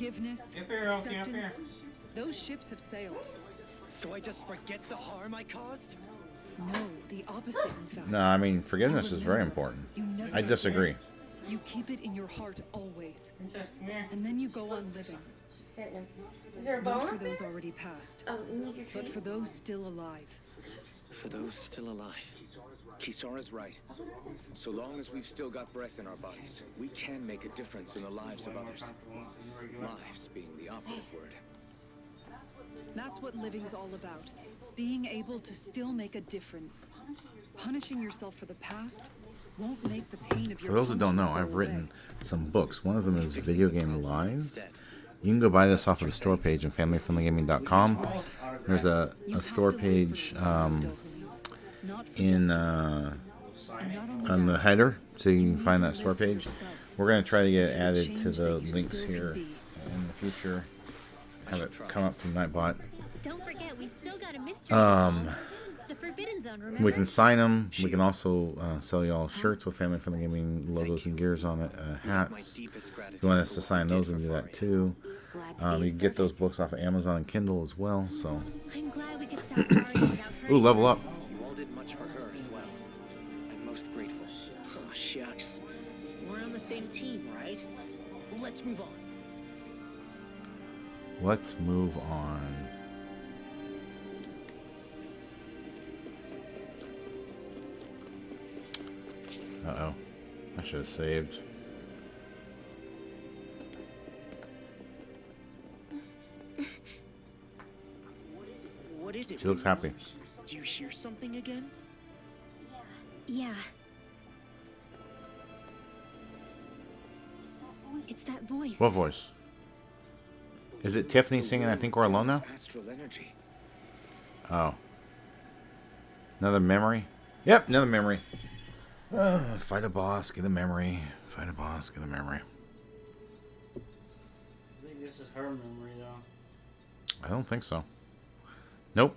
Forgiveness, Up here, up here, up acceptance, here. those ships have sailed. So I just forget the harm I caused? No, the opposite, in fact. No, I mean, forgiveness is very important. You never I disagree. You keep it in your heart always. Princess, come here. And then you go on living. She's getting him. Is there a Not bone for up there? those already passed, Oh, you need your but treat. for those still alive. For those still alive. Kisara's right. So long as we've still got breath in our bodies, we can make a difference in the lives of others. Lives being the operative word. That's what living's all about. Being able to still make a difference. Punishing yourself for the past won't make the pain of your For those that don't know, conscience I've go written away. some books. One of them is Video Game Lives. You can go buy this off of the store page on familyfriendlygaming.com. There's a store page in on the header, so you can find that store page. We're going to try to get it added to the links here in the future. Have it come up from Nightbot. Don't forget, we've still got a mystery. The Forbidden Zone, remember? We can sign them. We can also sell you all shirts with Family Friendly Gaming logos and gears on it, hats. If you want us to sign those, we can do that too. You can get those books off of Amazon and Kindle as well. So, I'm glad we could stop worrying without hurting. ooh, level up. You all did much for her as well. I'm most grateful. Oh, shucks. We're on the same team, right? Let's move on. Let's move on. Uh-oh. I should have saved. What is it? She looks happy. Do you hear something again? Yeah. It's that voice. What voice? Is it Tiffany singing I Think We're Alone Now? Astral energy. Oh. Another memory? Yep, another memory. Fight a boss, get a memory. Fight a boss, get a memory. I think this is her memory, though. I don't think so. Nope.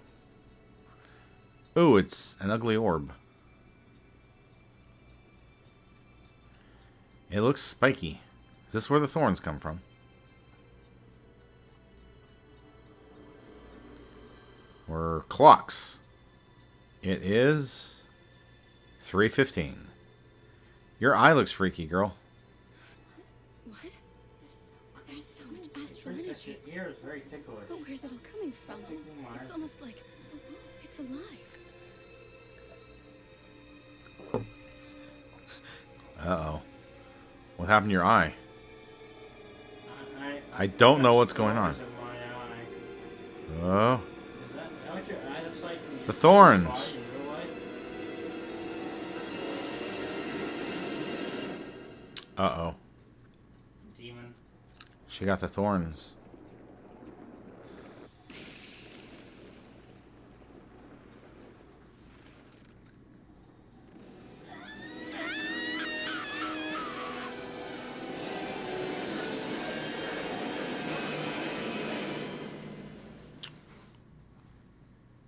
Ooh, it's an ugly orb. It looks spiky. Is this where the thorns come from? Or clocks. It is 3:15. Your eye looks freaky, girl. What? There's so much astral Princess, energy. your ear is very ticklish. But where's it all coming from? Tickling my It's eye. almost like it's alive. Uh-oh. What happened to your eye? I don't know what's going on. in my eye. Oh. Is that what your eye looks like when you The see thorns. your body in real life? Uh-oh. Demon. She got the thorns.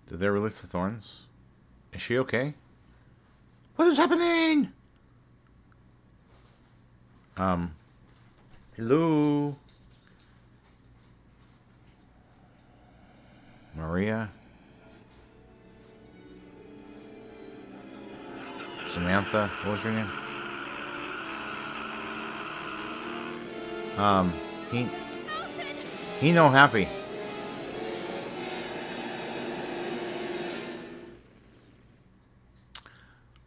Did they release the thorns? Is she okay? What is happening? Hello? Maria? Samantha? What was your name? He no happy.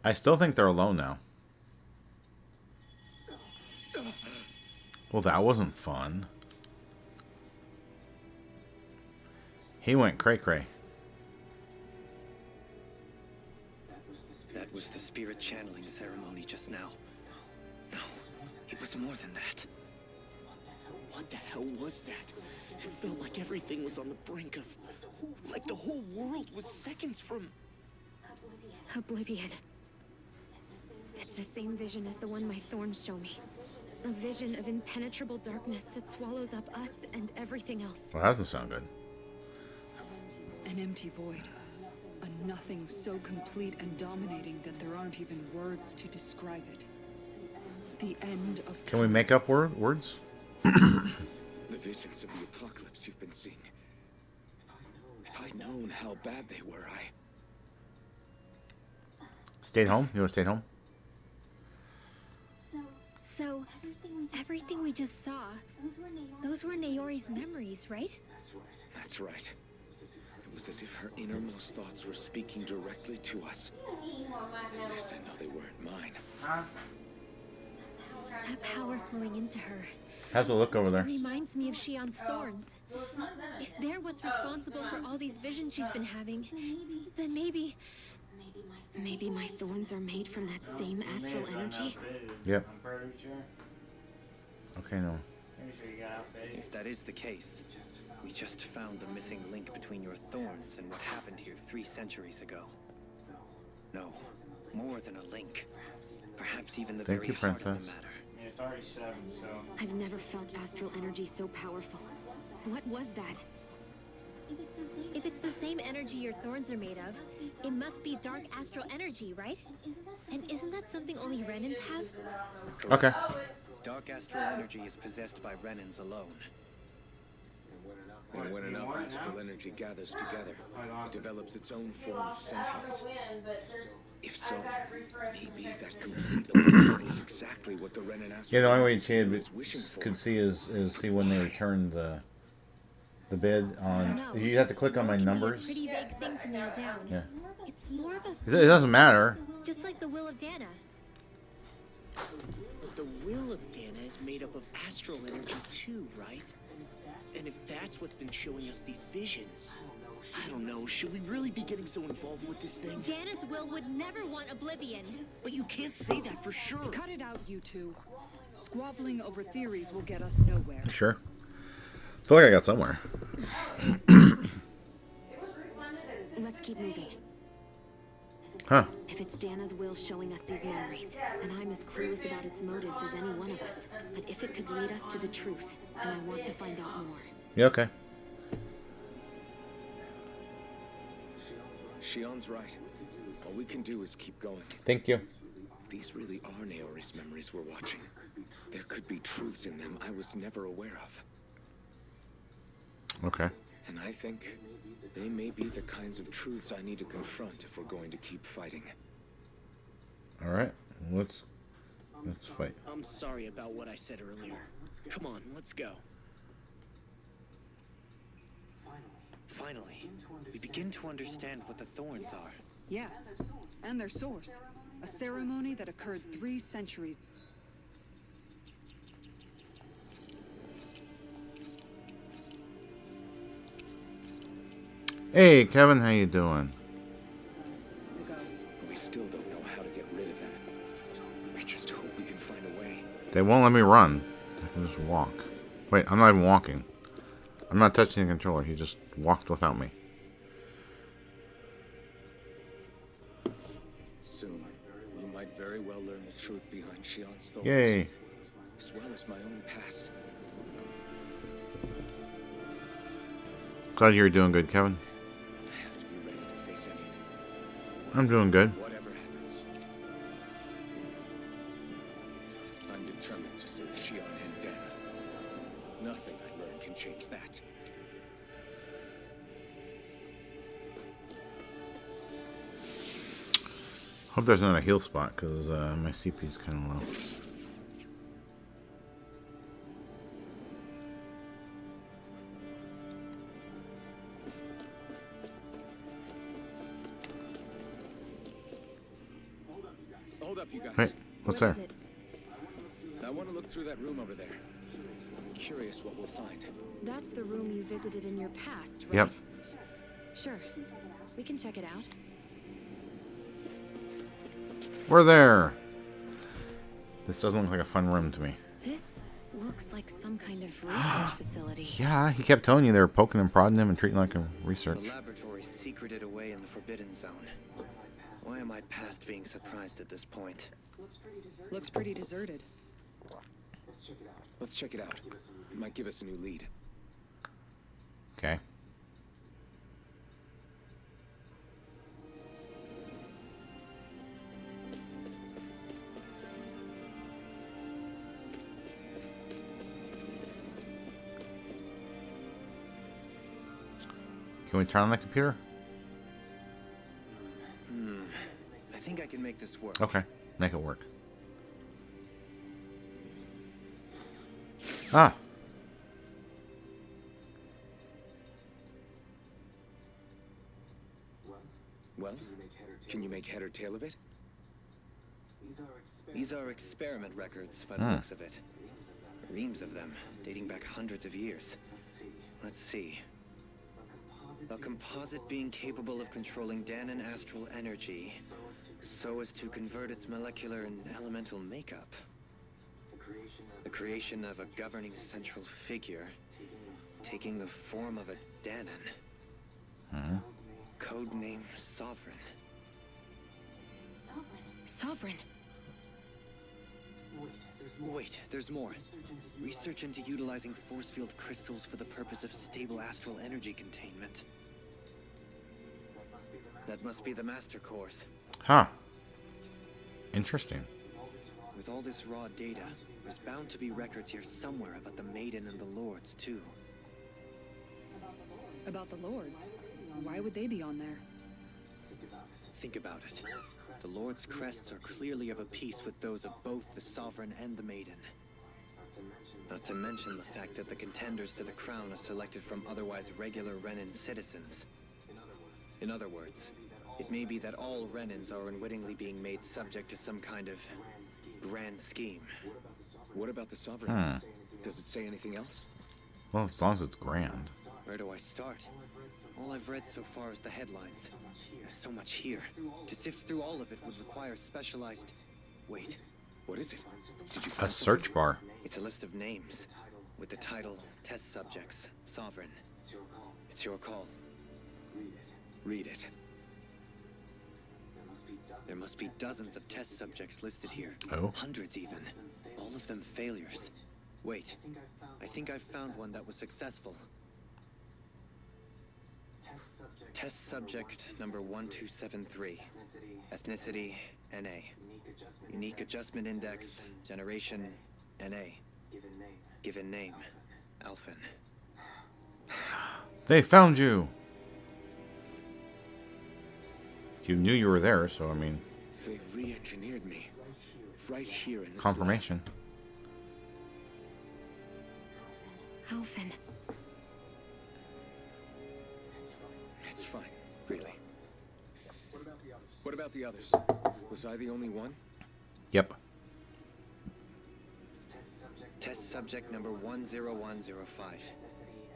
I still think they're alone now. Well, that wasn't fun. He went cray-cray. That was the spirit channeling ceremony just now. No, it was more than that. What the hell was that? It felt like everything was on the brink of... like the whole world was seconds from... Oblivion. It's the same vision as the one my thorns show me. A vision of impenetrable darkness that swallows up us and everything else. Well, that doesn't sound good. An empty void. A nothing so complete and dominating that there aren't even words to describe it. The end of time. Can we make up words? The visions of the apocalypse you've been seeing. If I'd known how bad they were, Stayed home? You want to stay home? So, everything we just saw, those were Naori's memories, right? That's right. It was as if her innermost thoughts were speaking directly to us. At least I know they weren't mine. Huh? That power flowing into her How's it look over there? reminds me of Shion's thorns. If they're what's responsible for all these visions she's been having, then maybe Maybe my thorns are made from that same astral energy. Yep. I'm pretty sure. Okay, no. Pretty sure you got outbid. If that is the case, we just found the missing link between your thorns and what happened here 3 centuries ago. No, more than a link. Perhaps even the Thank very you, heart of Princess. the matter. Yeah, it's already 7, so. I've never felt astral energy so powerful. What was that? if it's the same energy your thorns are made of, it must be dark astral energy, right? And isn't that something only Renans have? Okay. Dark astral energy is possessed by Renans alone. And when enough astral energy gathers together, it develops its own form of sentience. If so, maybe that complete illusion is exactly what the Renan astral Yeah, the only way energy Chad is wishing for. could see is see when they return the bid on. No. You have to click on my It can be a numbers. pretty vague thing to nail down. Yeah. It's more of a It doesn't matter. just like the will of Dana. But the will of Dana is made up of astral energy too, right? And if that's what's been showing us these visions, I don't know, should we really be getting so involved with this thing? Dana's will would never want oblivion. But you can't say that for sure. Cut it out, you two. Squabbling over theories will get us nowhere. Sure. I feel like I got somewhere. Let's keep moving. Huh. If it's Dana's will showing us these memories, then I'm as clueless about its motives as any one of us. But if it could lead us to the truth, then I want to find out more. Yeah, okay. Shion's right. All we can do is keep going. Thank you. If these really are Naori's memories we're watching, there could be truths in them I was never aware of. Okay. And I think they may be the kinds of truths I need to confront if we're going to keep fighting. All right. Let's fight. I'm sorry about what I said earlier. Come on, let's go. Finally, we begin to understand what the thorns are. Yes, and their source. A ceremony that occurred 3 centuries. Hey, Kevin, how you doing? ago. But we still don't know how to get rid of him. I just hope we can find a way. They won't let me run. I can just walk. Wait, I'm not even walking. I'm not touching the controller. He just walked without me. Soon, we might very well learn the truth behind Shion's thorns. Yay. As well as my own past. Glad you're doing good, Kevin. I have to be ready to face anything. I'm doing good. Whatever happens. I'm determined to save Shion and Dana. Nothing I learn can change that. Hope there's not a heal spot, because my CP's kind of low. Hold up, you guys. Wait, what's What there? is it? I want to look through that room over there. I'm curious what we'll find. That's the room you visited in your past, right? Yep. Sure. We can check it out. We're there. This doesn't look like a fun room to me. This looks like some kind of research facility. Yeah, he kept telling you they were poking and prodding him and treating like a research. The laboratory secreted away in the Forbidden Zone. Why am I past being surprised at this point? Looks pretty deserted. Let's check it out. It might give us a new lead. Okay. Can we turn on the computer? I think I can make this work. Okay, make it work. Ah. Well, can you make head or tail of it? These are experiment records by the looks of it. Reams of them, dating back hundreds of years. Let's see. A composite being capable of controlling Danon astral energy so as to convert its molecular and elemental makeup. The creation of a governing central figure, taking the form of a Danon. Codename Sovereign. Sovereign. Wait, there's more. Research into utilizing force field crystals for the purpose of stable astral energy containment. That must be the master course. Huh. Interesting. With all this raw data, there's bound to be records here somewhere about the Maiden and the Lords, too. About the Lords? Why would they be on there? Think about it. The Lord's crests are clearly of a piece with those of both the Sovereign and the Maiden. Not to mention the fact that the contenders to the crown are selected from otherwise regular Renin citizens. In other words, it may be that all Renins are unwittingly being made subject to some kind of grand scheme. What about the Sovereign? Does it say anything else? Well, as long as it's grand. Where do I start? All I've read so far is the headlines. There's so much here. To sift through all of it would require specialized... Wait. What is it? Did you A search bar. It's a list of names, with the title, Test Subjects, Sovereign. It's your call. read it? There must be dozens of test subjects listed here. Oh. Hundreds even. All of them failures. Wait, I think I've found one that was successful. Test subject number 1273. Ethnicity, NA. Unique adjustment index, generation, NA. Given name, Alphen. They found you. You knew you were there, so I mean, They re-engineered me. Right here in this confirmation. Alphen. It's fine, really. What about the others? Was I the only one? Yep. Test subject number 10105.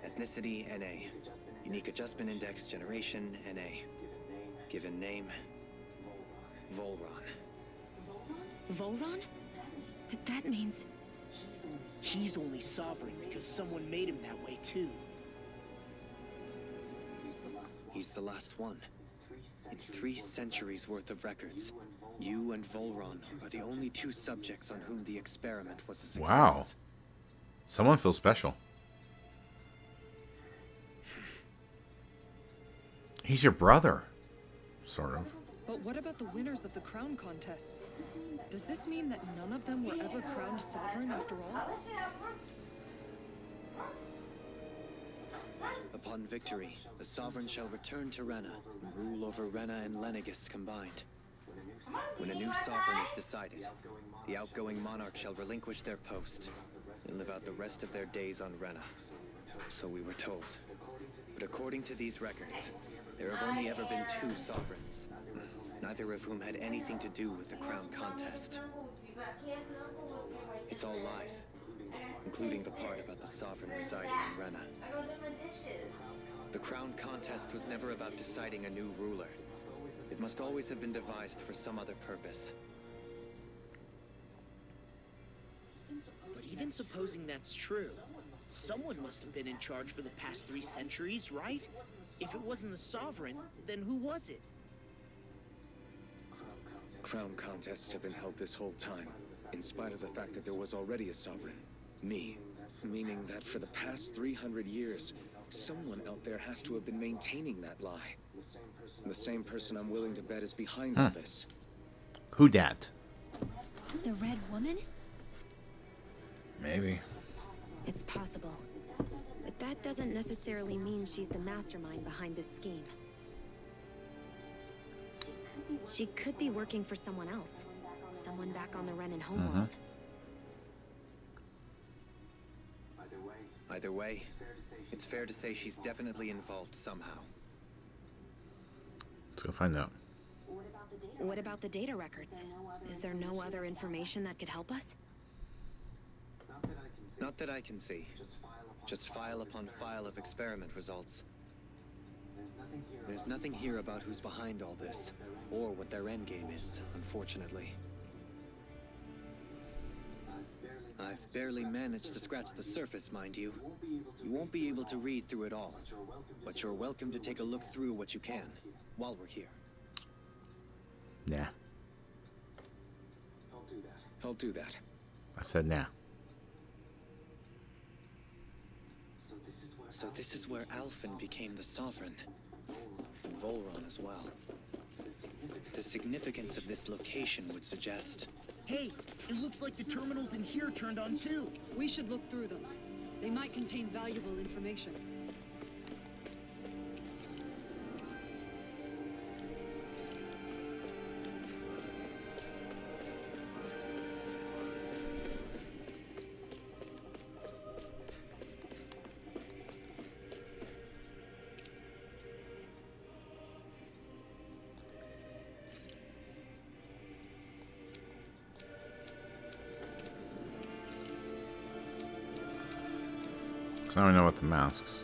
Ethnicity, NA. Unique adjustment index, generation, NA. Given name, Volron. Volron? But that means... He's only sovereign because someone made him that way too. He's the last one. In 3 centuries worth of records, you and Volron are the only 2 subjects on whom the experiment was a success. Wow. Someone feels special. He's your brother. Sort of. But what about the winners of the crown contests? Does this mean that none of them were ever crowned sovereign after all? Upon victory, the sovereign shall return to Rena and rule over Rena and Lenegis combined. When a new sovereign is decided, the outgoing monarch shall relinquish their post and live out the rest of their days on Rena. So we were told. But according to these records, there have only ever been 2 sovereigns, neither of whom had anything to do with the crown contest. It's all lies, including the part about the sovereign residing in Rena. The crown contest was never about deciding a new ruler. It must always have been devised for some other purpose. But even supposing that's true, someone must have been in charge for the past 3 centuries, right? If it wasn't the sovereign, then who was it? Crown contests have been held this whole time, in spite of the fact that there was already a sovereign. Me. Meaning that for the past 300 years, someone out there has to have been maintaining that lie. The same person I'm willing to bet is behind all this. Who dat? The Red Woman? Maybe. It's possible. But that doesn't necessarily mean she's the mastermind behind this scheme. She could be working for someone else. Someone back on the Renan homeworld. Either way, it's fair to say she's definitely involved somehow. Let's go find out. What about the data records? Is there no other information that could help us? Not that I can see. Just file upon file of experiment results. There's nothing here about who's behind all this, or what their endgame is, unfortunately. I've barely managed to scratch the surface, mind you. You won't be able to read through it all, but you're welcome to take a look through what you can, while we're here. Nah. I'll do that. I said nah. So this is where Alphen became the Sovereign. And Volron as well. The significance of this location would suggest... Hey, it looks like the terminals in here turned on too. We should look through them. They might contain valuable information. So now we know about the masks.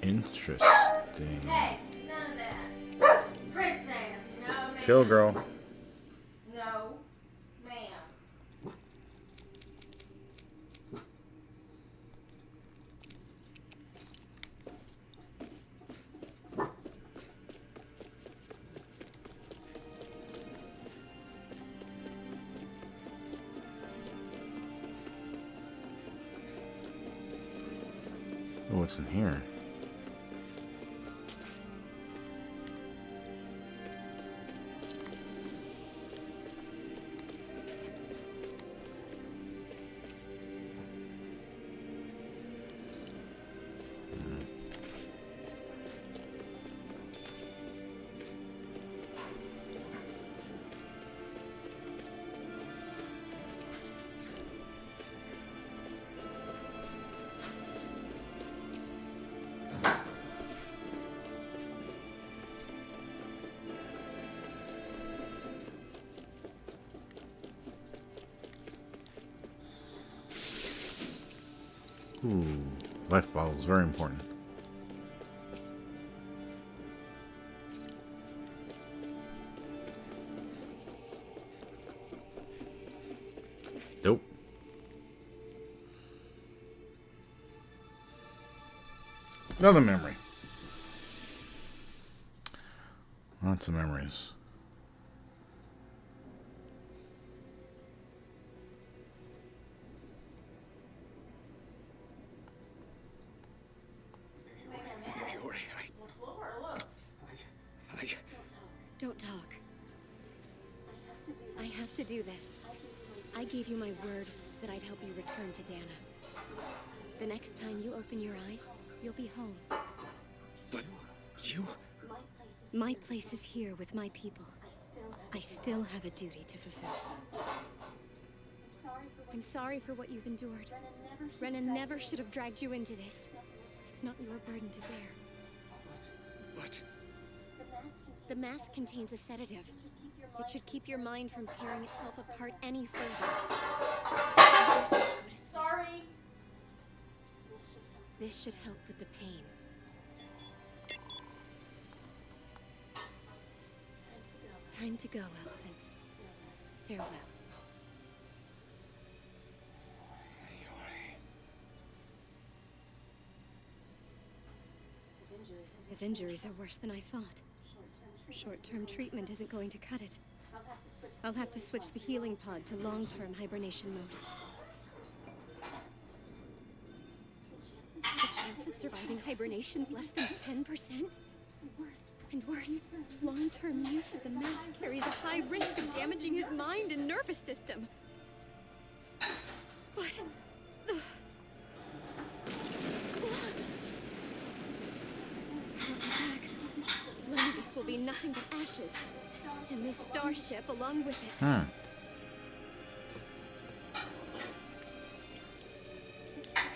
Interesting. Hey, none of that. Princess, no ma'am. Chill, girl. No, ma'am. Oh, what's in here? Ooh, life bottles, very important. Nope. Another memory. Lots of memories. Don't talk. I have to do this. I gave you my word that I'd help you return to Dana. The next time you open your eyes, you'll be home. But you... My place is here with my people. I still have a duty to fulfill. I'm sorry for what you've endured. Renan never should have dragged you into this. It's not your burden to bear. But... The mask contains a sedative. It should keep your mind from tearing itself apart any further. Let yourself go to sleep. Sorry. This should help with the pain. Time to go, Elfin. Farewell. His injuries are worse than I thought. Short-term treatment isn't going to cut it. I'll have to switch the healing pod to long-term hibernation mode. The chance of surviving hibernation's less than 10%? And worse, long-term use of the mask carries a high risk of damaging his mind and nervous system. But... This will be nothing but ashes, and this starship along with it. I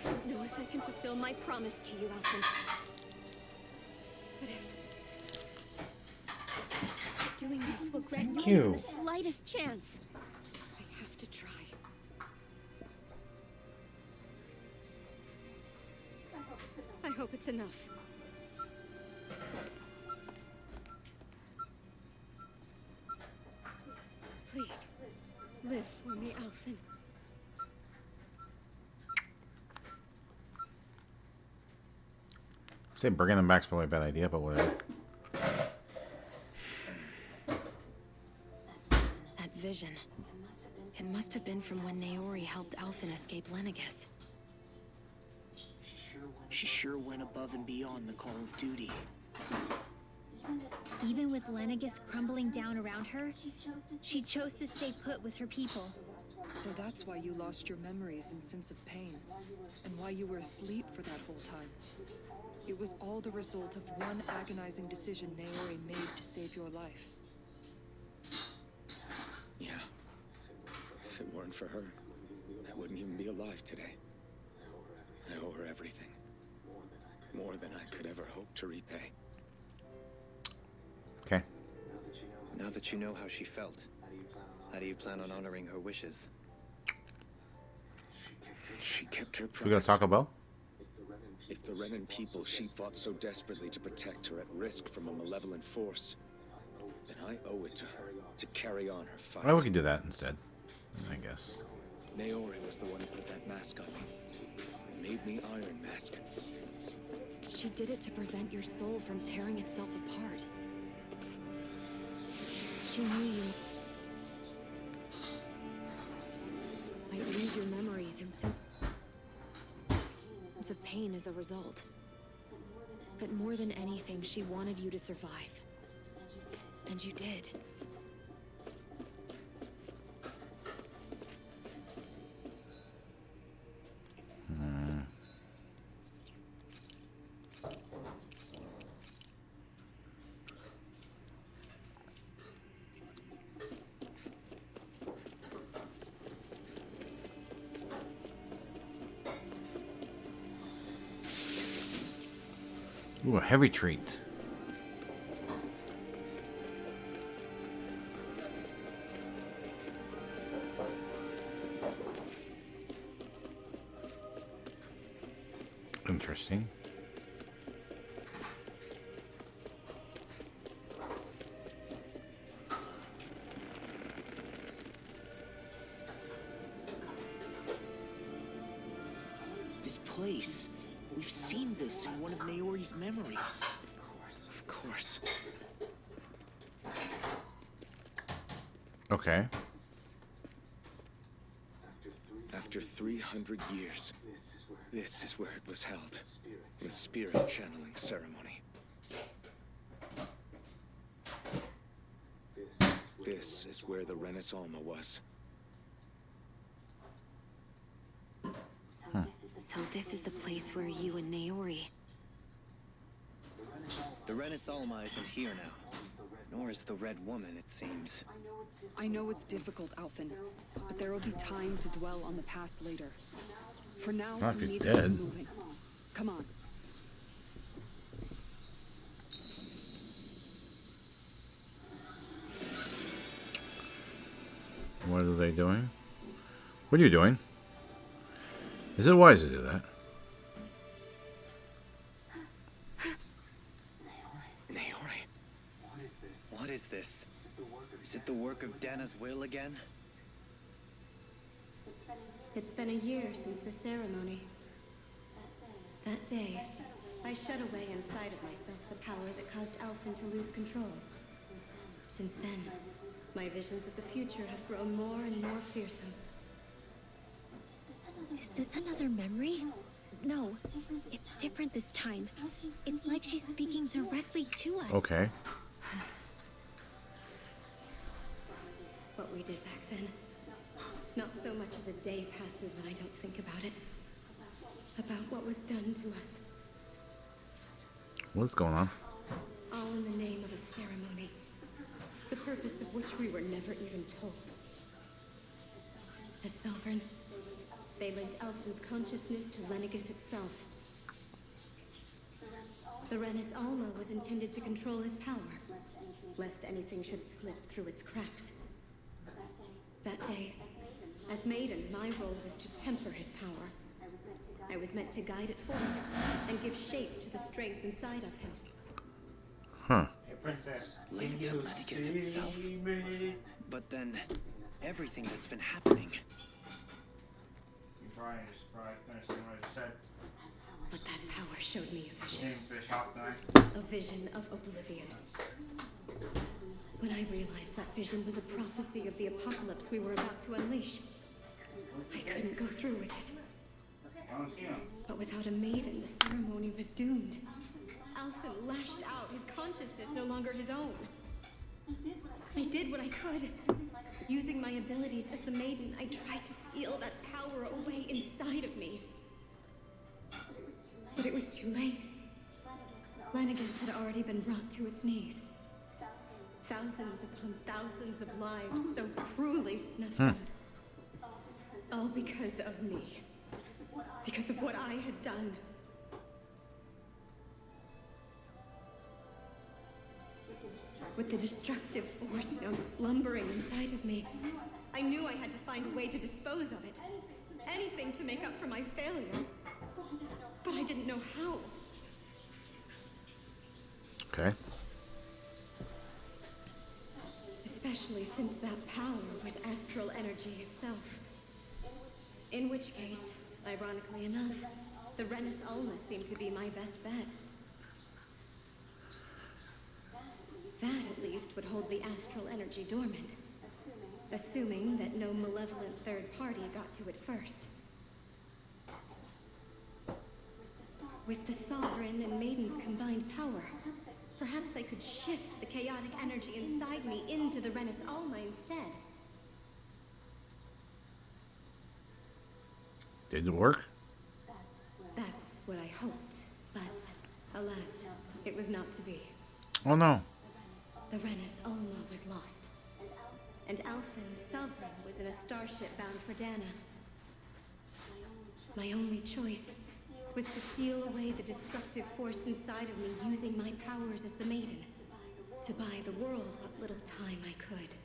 don't know if I can fulfill my promise to you, Alphen. But if doing this will grant me the slightest chance, I have to try. I hope it's enough. Please, live for me, Alphen. Say bringing them back's probably a bad idea, but whatever. That vision. It must have been from when Naori helped Alphen escape Lenegus. She sure went above and beyond the call of duty. Even with Lenegus crumbling down around her, she chose to stay put with her people. So that's why you lost your memories and sense of pain, and why you were asleep for that whole time. It was all the result of one agonizing decision Naori made to save your life. Yeah. If it weren't for her, I wouldn't even be alive today. I owe her everything. More than I could ever hope to repay. Okay. Now that you know how she felt, how do you plan on honoring her wishes? She kept her promise. We gonna talk about? If the Renan people she fought so desperately to protect are at risk from a malevolent force, then I owe it to her to carry on her fight. Well, we can do that instead, I guess. Naori was the one who put that mask on me. Made me Iron Mask. She did it to prevent your soul from tearing itself apart. She knew you might lose your memories and sense of pain as a result. But more than anything, she wanted you to survive. And you did. Ooh, a heavy treat. Interesting. This place. We've seen this in one of Naori's memories. Of course. Okay. After 300 years, this is where it was held. The spirit channeling ceremony. This is where the Renis Alma was. So this is the place where you and Naori... The Renis Alma isn't here now. Nor is the Red Woman, it seems. I know it's difficult, Alphen, but there will be time to dwell on the past later. For now, Not if we he's need dead. to keep moving. Come on. What are they doing? What are you doing? Is it wise to do that? Naori. What is this? Is it the work of Dana's will again? It's been a year since the ceremony. That day, I shut away inside of myself the power that caused Alphen to lose control. Since then, my visions of the future have grown more and more fearsome. Is this another memory? No, it's different this time. It's like she's speaking directly to us. Okay. What we did back then. Not so much as a day passes when I don't think about it. About what was done to us. What's going on? All in the name of a ceremony. The purpose of which we were never even told. As sovereign, they linked Alphen's consciousness to Lenegis itself. The Renis Alma was intended to control his power, lest anything should slip through its cracks. That day, as Maiden, my role was to temper his power. I was meant to guide it forth and give shape to the strength inside of him. Huh. Hey, Princess. Link it to You Lenegis see itself? me? But then, everything that's been happening. You probably finished what I said. But that power showed me a vision. Kingfish hot night. A vision of oblivion. When I realized that vision was a prophecy of the apocalypse we were about to unleash, I couldn't go through with it. But without a maiden, the ceremony was doomed. Alphen lashed out, his consciousness no longer his own. I did what I could. Using my abilities as the maiden, I tried to seal that power away inside of me. But it was too late. Lenegis had already been brought to its knees. Thousands upon thousands of lives so cruelly snuffed out. All because of me. Because of what I had done. With the destructive force now slumbering inside of me, I knew I had to find a way to dispose of it. Anything to make up for my failure. But I didn't know how. Okay. Especially since that power was astral energy itself. In which case, ironically enough, the Renis Alma seemed to be my best bet. That, at least, would hold the astral energy dormant. Assuming that no malevolent third party got to it first. With the Sovereign and Maiden's combined power, perhaps I could shift the chaotic energy inside me into the Renis Alma instead. Did it work? That's what I hoped, but alas, it was not to be. Oh no. The Renis Alma was lost. And Alphen, the Sovereign, was in a starship bound for Dana. My only choice was to seal away the destructive force inside of me using my powers as the Maiden, to buy the world what little time I could.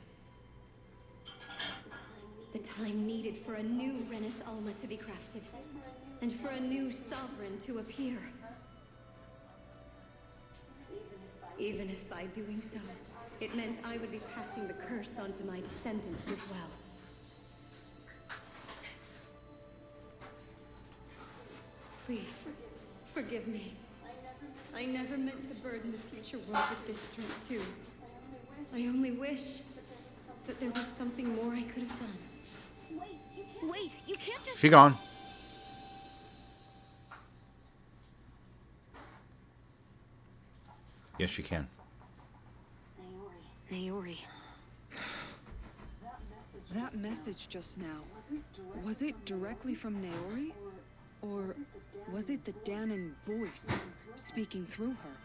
The time needed for a new Renis Alma to be crafted, and for a new Sovereign to appear. Even if by doing so, it meant I would be passing the curse on to my descendants as well. Please, forgive me. I never meant to burden the future world with this threat too. I only wish that there was something more I could have done. Wait, you can't just... She gone. Yes, you can. Naori. That message just now, was it directly from Naori? Or was it the Danan voice speaking through her?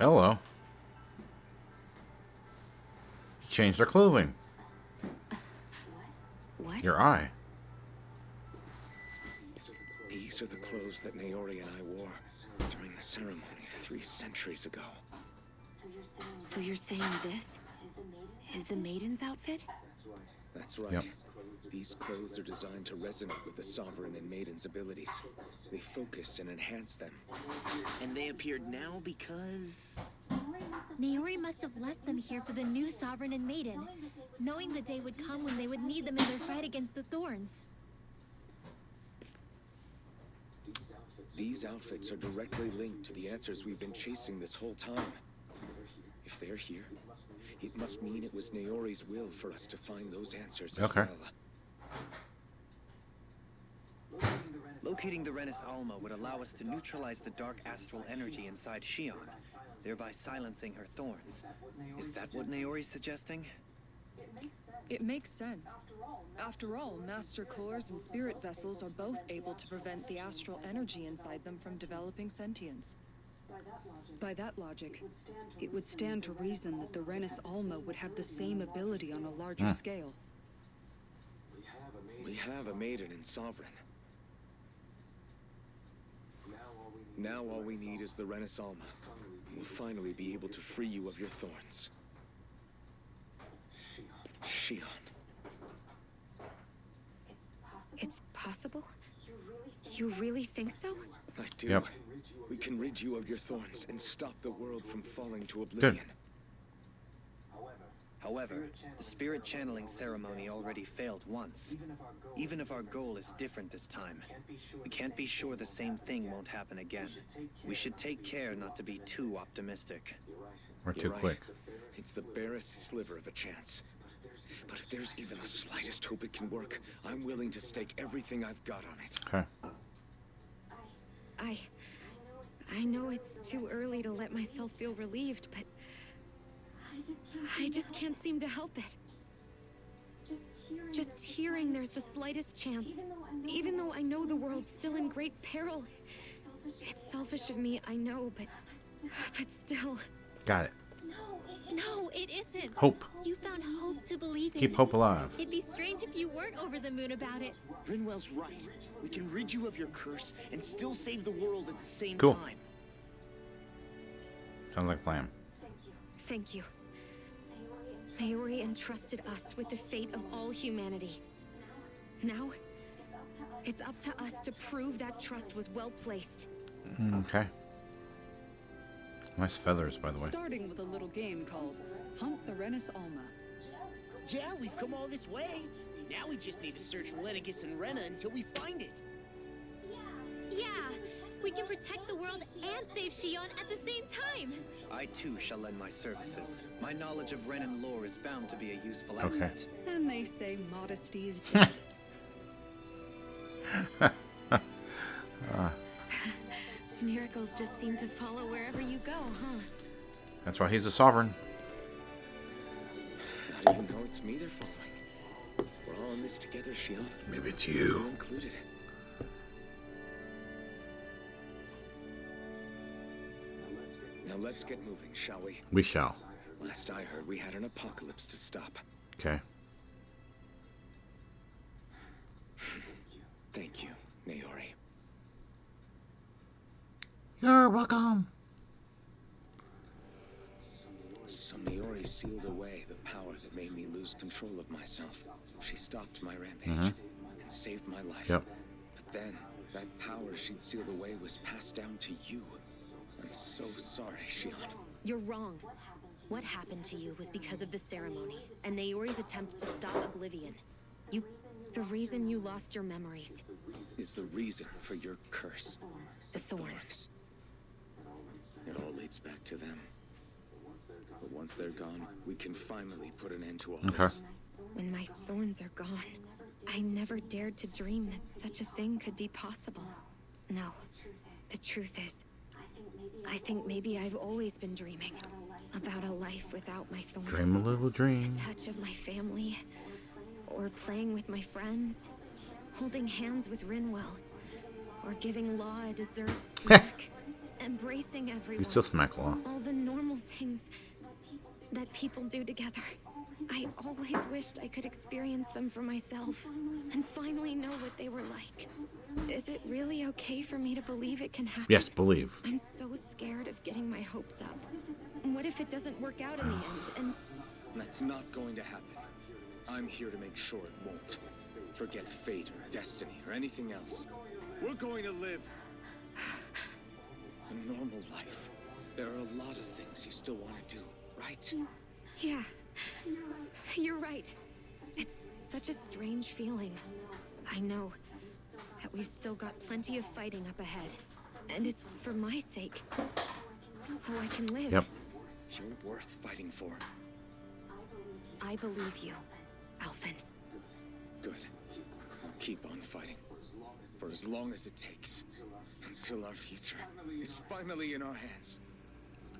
Hello. You changed her clothing. What? Your eye. These are the clothes that Naori and I wore during the ceremony 3 centuries ago. So you're saying this is the maiden's outfit? That's right. Yep. These clothes are designed to resonate with the Sovereign and Maiden's abilities. They focus and enhance them. And they appeared now because... Naori must have left them here for the new Sovereign and Maiden, knowing the day would come when they would need them in their fight against the Thorns. These outfits are directly linked to the answers we've been chasing this whole time. If they're here, it must mean it was Naori's will for us to find those answers as well. Locating the Renis Alma would allow us to neutralize the dark astral energy inside Shion, thereby silencing her thorns. Is that what Naori's suggesting? It makes sense. After all, Master Cores and Spirit Vessels are both able to prevent the astral energy inside them from developing sentience. By that logic, it would stand to reason that the Renis Alma would have the same ability on a larger scale. We have a Maiden and Sovereign. Now all we need is the Renis Alma. We'll finally be able to free you of your thorns. Shion. It's possible? You really think so? I do. Yep. We can rid you of your thorns and stop the world from falling to oblivion. However, the spirit channeling ceremony already failed once. Even if our goal is different this time, we can't be sure the same thing won't happen again. We should take care not to be too optimistic. We're too quick. It's the barest sliver of a chance. But if there's even the slightest hope it can work, I'm willing to stake everything I've got on it. Okay. I know it's too early to let myself feel relieved, but I just can't seem to help it. Just hearing there's the slightest chance, even though I know the world's still in great peril. It's selfish of me, I know, but still. Got it. No, it isn't. Hope. You found hope to believe in. Keep hope alive. It'd be strange if you weren't over the moon about it. Rinwell's right. We can rid you of your curse and still save the world at the same Cool. time. Sounds like a plan. Thank you. Naori entrusted us with the fate of all humanity. Now, it's up to us to prove that trust was well placed. Okay. Nice feathers, by the way. Starting with a little game called Hunt the Renis Alma. Yeah, we've come all this way. Now we just need to search Lenegis and Rena until we find it. Yeah, we can protect the world and save Shion at the same time. I too shall lend my services. My knowledge of Renan lore is bound to be a useful asset. And they say modesty is dead. Miracles just seem to follow wherever you go, huh? That's why he's the sovereign. How do you know it's me they're following? We're all in this together, Shion. Maybe it's You you. included. Now let's get moving, shall we? We shall. Last I heard, we had an apocalypse to stop. Okay. Thank you, Naori. You're welcome. So Naori sealed away the power that made me lose control of myself. She stopped my rampage and saved my life. Yep. But then, that power she'd sealed away was passed down to you. I'm so sorry, Shion. You're wrong. What happened to you was because of the ceremony, and Naori's attempt to stop oblivion. The reason you lost your memories. Is the reason for your curse. The thorns. It all leads back to them. But once they're gone, we can finally put an end to all this. When my thorns are gone, I never dared to dream that such a thing could be possible. No. The truth is, I think maybe I've always been dreaming about a life without my thorns. Dream a little dream. The touch of my family, or playing with my friends, holding hands with Rinwell, or giving Law a dessert snack, embracing everyone. You still smack Law. All the normal things that people do together. I always wished I could experience them for myself and finally know what they were like. Is it really okay for me to believe it can happen? Yes, believe. I'm so scared of getting my hopes up. What if it doesn't work out in the end? And That's not going to happen. I'm here to make sure it won't. Forget fate or destiny or anything else. We're going to live a normal life. There are a lot of things you still want to do, right? yeah, you're right. It's such a strange feeling. I know that we've still got plenty of fighting up ahead. And it's for my sake. So I can live. Yep. You're worth fighting for. I believe you, Alphen. Good. We'll keep on fighting. For as long as it takes. Until our future is finally in our hands.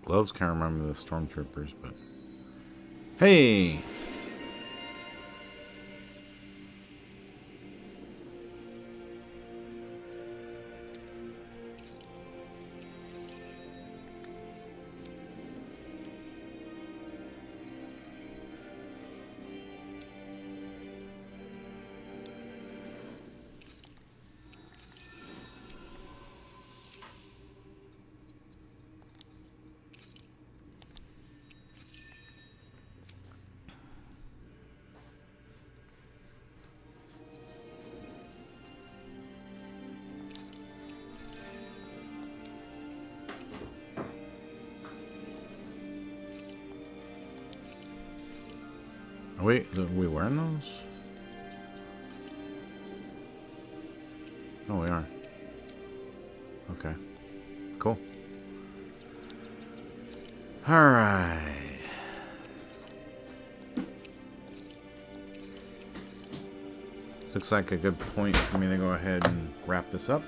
Gloves can't remember the stormtroopers, but hey. Wait, are we wearing those? Oh, we are. Okay. Cool. Alright. Looks like a good point for me to go ahead and wrap this up.